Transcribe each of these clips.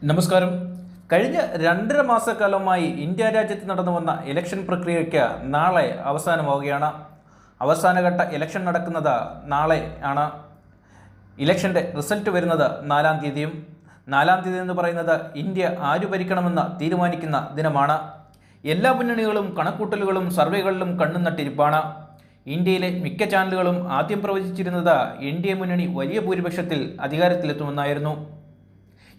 നമസ്കാരം. കഴിഞ്ഞ 2.5 മാസക്കാലമായി ഇന്ത്യ രാജ്യത്ത് നടന്നു വന്ന ഇലക്ഷൻ പ്രക്രിയയ്ക്ക് നാളെ അവസാനമാവുകയാണ്. അവസാനഘട്ട ഇലക്ഷൻ നടക്കുന്നത് നാളെ ആണ്. ഇലക്ഷൻ്റെ റിസൾട്ട് വരുന്നത് 4-ാം തീയതിയും. 4-ാം തീയതി എന്ന് പറയുന്നത് ഇന്ത്യ ആര് ഭരിക്കണമെന്ന് തീരുമാനിക്കുന്ന ദിനമാണ്. എല്ലാ മുന്നണികളും കണക്കൂട്ടലുകളും സർവേകളിലും കണ്ണും നട്ടിരിപ്പാണ്. ഇന്ത്യയിലെ മിക്ക ചാനലുകളും ആദ്യം പ്രവചിച്ചിരുന്നത് എൻ.ഡി.എ മുന്നണി വലിയ ഭൂരിപക്ഷത്തിൽ അധികാരത്തിലെത്തുമെന്നായിരുന്നു.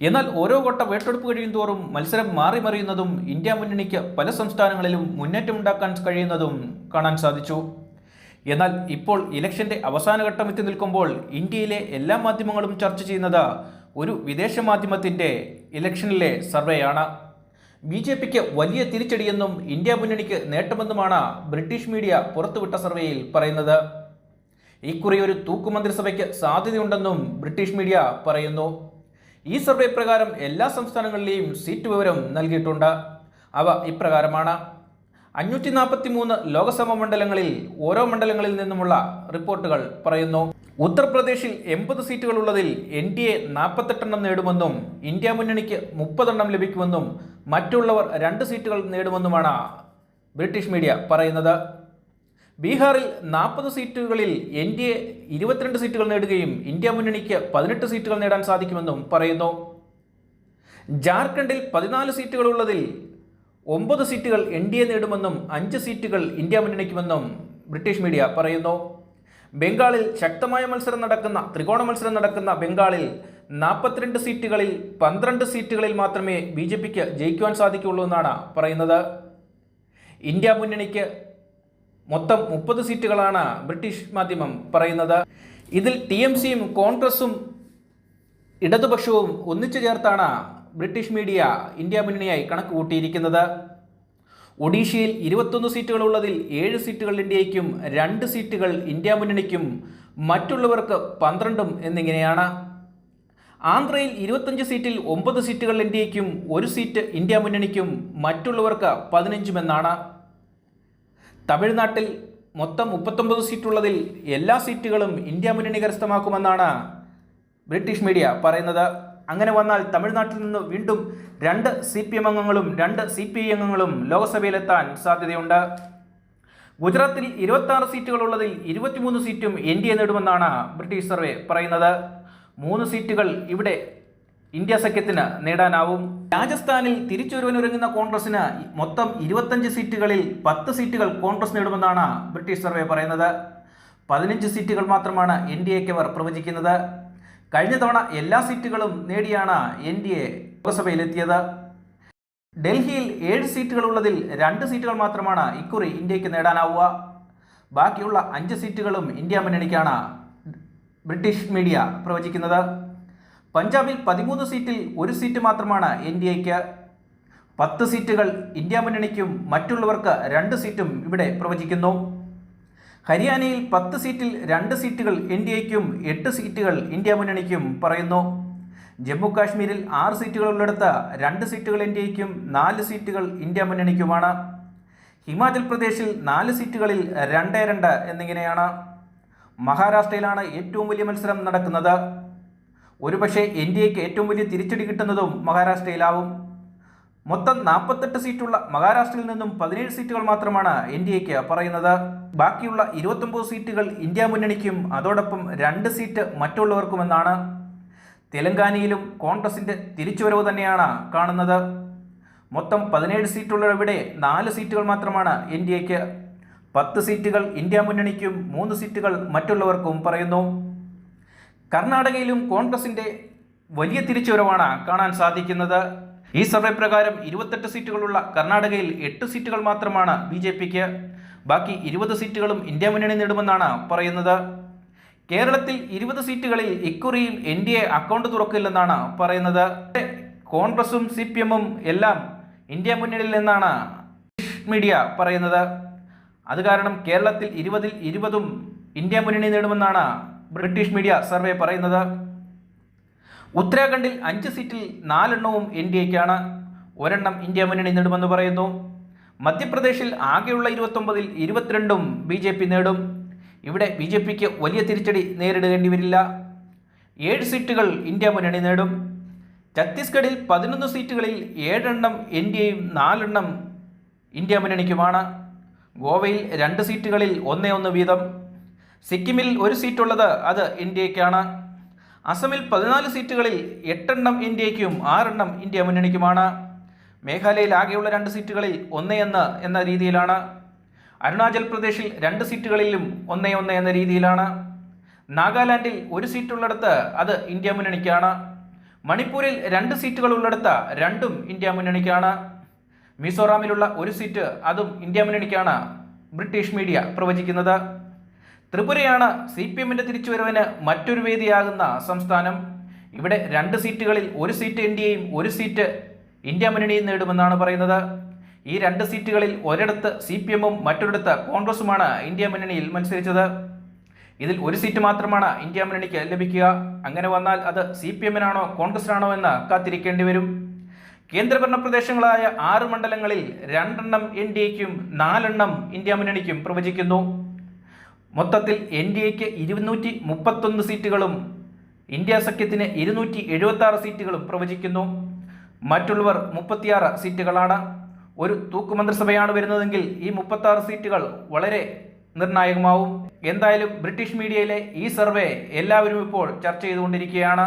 എന്നാൽ ഓരോ ഘട്ട വോട്ടെടുപ്പ് കഴിയുന്തോറും മത്സരം മാറി മറിയുന്നതും ഇന്ത്യ മുന്നണിക്ക് പല സംസ്ഥാനങ്ങളിലും മുന്നേറ്റമുണ്ടാക്കാൻ കഴിയുന്നതും കാണാൻ സാധിച്ചു. എന്നാൽ ഇപ്പോൾ ഇലക്ഷൻ്റെ അവസാന ഘട്ടം എത്തി നിൽക്കുമ്പോൾ ഇന്ത്യയിലെ എല്ലാ മാധ്യമങ്ങളും ചർച്ച ചെയ്യുന്നത് ഒരു വിദേശ മാധ്യമത്തിൻ്റെ ഇലക്ഷനിലെ സർവേയാണ്. BJPക്ക് വലിയ തിരിച്ചടിയെന്നും ഇന്ത്യ മുന്നണിക്ക് നേട്ടമെന്നുമാണ് ബ്രിട്ടീഷ് മീഡിയ പുറത്തുവിട്ട സർവേയിൽ പറയുന്നത്. ഇക്കുറി ഒരു തൂക്കുമന്ത്രിസഭയ്ക്ക് സാധ്യതയുണ്ടെന്നും ബ്രിട്ടീഷ് മീഡിയ പറയുന്നു. ഈ സർവേ പ്രകാരം എല്ലാ സംസ്ഥാനങ്ങളിലെയും സീറ്റ് വിവരം നൽകിയിട്ടുണ്ട്. അവ ഇപ്രകാരമാണ്: 543 ലോക്സഭാ മണ്ഡലങ്ങളിൽ ഓരോ മണ്ഡലങ്ങളിൽ നിന്നുമുള്ള റിപ്പോർട്ടുകൾ പറയുന്നു. ഉത്തർപ്രദേശിൽ 80 സീറ്റുകളുള്ളതിൽ NDA 48 നേടുമെന്നും ഇന്ത്യ മുന്നണിക്ക് 30 ലഭിക്കുമെന്നും മറ്റുള്ളവർ 2 സീറ്റുകൾ നേടുമെന്നുമാണ് ബ്രിട്ടീഷ് മീഡിയ പറയുന്നത്. ബീഹാറിൽ 40 സീറ്റുകളിൽ NDA 22 സീറ്റുകൾ നേടുകയും ഇന്ത്യ മുന്നണിക്ക് 18 സീറ്റുകൾ നേടാൻ സാധിക്കുമെന്നും പറയുന്നു. ജാർഖണ്ഡിൽ 14 സീറ്റുകളുള്ളതിൽ 9 സീറ്റുകൾ NDA നേടുമെന്നും 5 സീറ്റുകൾ ഇന്ത്യ മുന്നണിക്കുമെന്നും ബ്രിട്ടീഷ് മീഡിയ പറയുന്നു. ബംഗാളിൽ ശക്തമായ ത്രികോണ മത്സരം നടക്കുന്ന ബംഗാളിൽ 42 സീറ്റുകളിൽ 12 സീറ്റുകളിൽ മാത്രമേ BJPക്ക് ജയിക്കുവാൻ സാധിക്കുകയുള്ളൂ എന്നാണ് പറയുന്നത്. ഇന്ത്യ മുന്നണിക്ക് മൊത്തം 30 സീറ്റുകളാണ് ബ്രിട്ടീഷ് മാധ്യമം പറയുന്നത്. ഇതിൽ TMCയും കോൺഗ്രസും ഇടതുപക്ഷവും ഒന്നിച്ചു ചേർത്താണ് ബ്രിട്ടീഷ് മീഡിയ ഇന്ത്യ മുന്നണിയായി കണക്ക് കൂട്ടിയിരിക്കുന്നത്. ഒഡീഷയിൽ 21 സീറ്റുകളുള്ളതിൽ 7 സീറ്റുകൾ ഇന്ത്യയ്ക്കും 2 സീറ്റുകൾ ഇന്ത്യ മുന്നണിക്കും മറ്റുള്ളവർക്ക് 12 എന്നിങ്ങനെയാണ്. ആന്ധ്രയിൽ 25 സീറ്റിൽ 9 സീറ്റുകൾ ഇന്ത്യയ്ക്കും 1 സീറ്റ് ഇന്ത്യ മുന്നണിക്കും മറ്റുള്ളവർക്ക് 15 എന്നാണ്. തമിഴ്നാട്ടിൽ മൊത്തം 39 സീറ്റുള്ളതിൽ എല്ലാ സീറ്റുകളും ഇന്ത്യ മുന്നണി കരസ്ഥമാക്കുമെന്നാണ് ബ്രിട്ടീഷ് മീഡിയ പറയുന്നത്. അങ്ങനെ വന്നാൽ തമിഴ്നാട്ടിൽ നിന്ന് വീണ്ടും 2 CPM അംഗങ്ങളും 2 CPI അംഗങ്ങളും ലോക്സഭയിലെത്താൻ സാധ്യതയുണ്ട്. ഗുജറാത്തിൽ 26 സീറ്റുകളുള്ളതിൽ 23 സീറ്റും NDA നേടുമെന്നാണ് ബ്രിട്ടീഷ് സർവേ പറയുന്നത്. 3 സീറ്റുകൾ ഇവിടെ ഇന്ത്യ സഖ്യത്തിന് നേടാനാവും. രാജസ്ഥാനിൽ തിരിച്ചുവരവിനൊരുങ്ങുന്ന കോൺഗ്രസിന് മൊത്തം 25 സീറ്റുകളിൽ 10 സീറ്റുകൾ കോൺഗ്രസ് നേടുമെന്നാണ് ബ്രിട്ടീഷ് സർവേ പറയുന്നത്. 15 സീറ്റുകൾ മാത്രമാണ് NDAക്ക് അവർ പ്രവചിക്കുന്നത്. കഴിഞ്ഞ തവണ എല്ലാ സീറ്റുകളും നേടിയാണ് NDA ലോക്സഭയിലെത്തിയത്. ഡൽഹിയിൽ 7 സീറ്റുകളുള്ളതിൽ 2 സീറ്റുകൾ മാത്രമാണ് ഇക്കുറി ഇന്ത്യക്ക് നേടാനാവുക. ബാക്കിയുള്ള 5 സീറ്റുകളും ഇന്ത്യ മുന്നണിക്കാണ് ബ്രിട്ടീഷ് മീഡിയ പ്രവചിക്കുന്നത്. പഞ്ചാബിൽ 13 സീറ്റിൽ 1 സീറ്റ് മാത്രമാണ് NDAക്ക്. 10 സീറ്റുകൾ ഇന്ത്യ മുന്നണിക്കും മറ്റുള്ളവർക്ക് 2 സീറ്റും ഇവിടെ പ്രവചിക്കുന്നു. ഹരിയാനയിൽ 10 സീറ്റിൽ 2 സീറ്റുകൾ NDAക്കും 8 സീറ്റുകൾ ഇന്ത്യ മുന്നണിക്കും പറയുന്നു. ജമ്മു കാശ്മീരിൽ 6 സീറ്റുകളുള്ളിടത്ത് 2 സീറ്റുകൾ NDAക്കും 4 സീറ്റുകൾ ഇന്ത്യ മുന്നണിക്കുമാണ്. ഹിമാചൽ പ്രദേശിൽ 4 സീറ്റുകളിൽ 2-2 എന്നിങ്ങനെയാണ്. മഹാരാഷ്ട്രയിലാണ് ഏറ്റവും വലിയ മത്സരം നടക്കുന്നത്. ഒരുപക്ഷെ NDAക്ക് ഏറ്റവും വലിയ തിരിച്ചടി കിട്ടുന്നതും മഹാരാഷ്ട്രയിലാവും. മൊത്തം 48 സീറ്റുള്ള മഹാരാഷ്ട്രയിൽ നിന്നും 17 സീറ്റുകൾ മാത്രമാണ് NDAക്ക് പറയുന്നത്. ബാക്കിയുള്ള 29 സീറ്റുകൾ ഇന്ത്യ മുന്നണിക്കും അതോടൊപ്പം 2 സീറ്റ് മറ്റുള്ളവർക്കുമെന്നാണ്. തെലങ്കാനയിലും കോൺഗ്രസിൻ്റെ തിരിച്ചുവരവ് തന്നെയാണ് കാണുന്നത്. മൊത്തം 17 സീറ്റുള്ള ഇവിടെ 4 സീറ്റുകൾ മാത്രമാണ് NDAക്ക്. 10 സീറ്റുകൾ ഇന്ത്യ മുന്നണിക്കും 3 സീറ്റുകൾ മറ്റുള്ളവർക്കും പറയുന്നു. കർണാടകയിലും കോൺഗ്രസിൻ്റെ വലിയ തിരിച്ചുവരവാണ് കാണാൻ സാധിക്കുന്നത്. ഈ സർവേ പ്രകാരം 28 സീറ്റുകളുള്ള കർണാടകയിൽ 8 സീറ്റുകൾ മാത്രമാണ് BJPക്ക്. ബാക്കി 20 സീറ്റുകളും ഇന്ത്യ മുന്നണി നേടുമെന്നാണ് പറയുന്നത്. കേരളത്തിൽ 20 സീറ്റുകളിൽ ഇക്കുറിയിൽ NDA അക്കൗണ്ട് തുറക്കില്ലെന്നാണ് പറയുന്നത്. കോൺഗ്രസും CPMഉം എല്ലാം ഇന്ത്യ മുന്നണിയിൽ നിന്നാണ് മീഡിയ പറയുന്നത്. അത് കാരണം കേരളത്തിൽ 20-ൽ 20ഉം ഇന്ത്യ മുന്നണി നേടുമെന്നാണ് ബ്രിട്ടീഷ് മീഡിയ സർവേ പറയുന്നത്. ഉത്തരാഖണ്ഡിൽ 5 സീറ്റിൽ 4 NDAക്കാണ്. 1 ഇന്ത്യ മുന്നണി നേടുമെന്ന് പറയുന്നു. മധ്യപ്രദേശിൽ ആകെയുള്ള 29-ൽ 22ഉം BJP നേടും. ഇവിടെ BJPക്ക് വലിയ തിരിച്ചടി നേരിടേണ്ടി വരില്ല. 7 സീറ്റുകൾ ഇന്ത്യ മുന്നണി നേടും. ഛത്തീസ്ഗഡിൽ 11 സീറ്റുകളിൽ 7 എൻ ഡി എയും 4 ഇന്ത്യ മുന്നണിക്കുമാണ്. ഗോവയിൽ 2 സീറ്റുകളിൽ 1-1 വീതം. സിക്കിമിൽ 1 സീറ്റുള്ളത് അത് ഇന്ത്യയ്ക്കാണ്. അസമിൽ 14 സീറ്റുകളിൽ 8 ഇന്ത്യയ്ക്കും 6 ഇന്ത്യ മുന്നണിക്കുമാണ്. മേഘാലയയിൽ ആകെയുള്ള 2 സീറ്റുകളിൽ 1-1 എന്ന രീതിയിലാണ്. അരുണാചൽ പ്രദേശിൽ 2 സീറ്റുകളിലും 1-1 എന്ന രീതിയിലാണ്. നാഗാലാൻഡിൽ 1 സീറ്റുള്ളിടത്ത് അത് ഇന്ത്യ മുന്നണിക്കാണ്. മണിപ്പൂരിൽ 2 സീറ്റുകൾ ഉള്ളിടത്ത് 2 ഇന്ത്യ മുന്നണിക്കാണ്. മിസോറാമിലുള്ള 1 സീറ്റ് അതും ഇന്ത്യ മുന്നണിക്കാണ് ബ്രിട്ടീഷ് മീഡിയ പ്രവചിക്കുന്നത്. ത്രിപുരയാണ് CPM-ന്റെ തിരിച്ചുവരവിന് മറ്റൊരു വേദിയാകുന്ന സംസ്ഥാനം. ഇവിടെ 2 സീറ്റുകളിൽ 1 സീറ്റ് എൻ ഡി എയും 1 സീറ്റ് ഇന്ത്യ മുന്നണിയും നേടുമെന്നാണ് പറയുന്നത്. ഈ 2 സീറ്റുകളിൽ ഒരിടത്ത് CPM-ഉം മറ്റൊരിടത്ത് കോൺഗ്രസുമാണ് ഇന്ത്യ മുന്നണിയിൽ മത്സരിച്ചത്. ഇതിൽ 1 സീറ്റ് മാത്രമാണ് ഇന്ത്യ മുന്നണിക്ക് ലഭിക്കുക. അങ്ങനെ വന്നാൽ അത് CPM-നാണോ കോൺഗ്രസിനാണോ എന്ന് കാത്തിരിക്കേണ്ടി വരും. കേന്ദ്രഭരണ പ്രദേശങ്ങളായ 6 മണ്ഡലങ്ങളിൽ 2 എൻ ഡി എക്കും 4 ഇന്ത്യ മുന്നണിക്കും പ്രവചിക്കുന്നു. മൊത്തത്തിൽ എൻ ഡി എക്ക് 231 സീറ്റുകളും ഇന്ത്യ സഖ്യത്തിന് 276 സീറ്റുകളും പ്രവചിക്കുന്നു. മറ്റുള്ളവർ 36 സീറ്റുകളാണ്. ഒരു തൂക്കുമന്ത്രിസഭയാണ് വരുന്നതെങ്കിൽ ഈ 36 സീറ്റുകൾ വളരെ നിർണായകമാവും. എന്തായാലും ബ്രിട്ടീഷ് മീഡിയയിലെ ഈ സർവേ എല്ലാവരും ഇപ്പോൾ ചർച്ച ചെയ്തുകൊണ്ടിരിക്കുകയാണ്.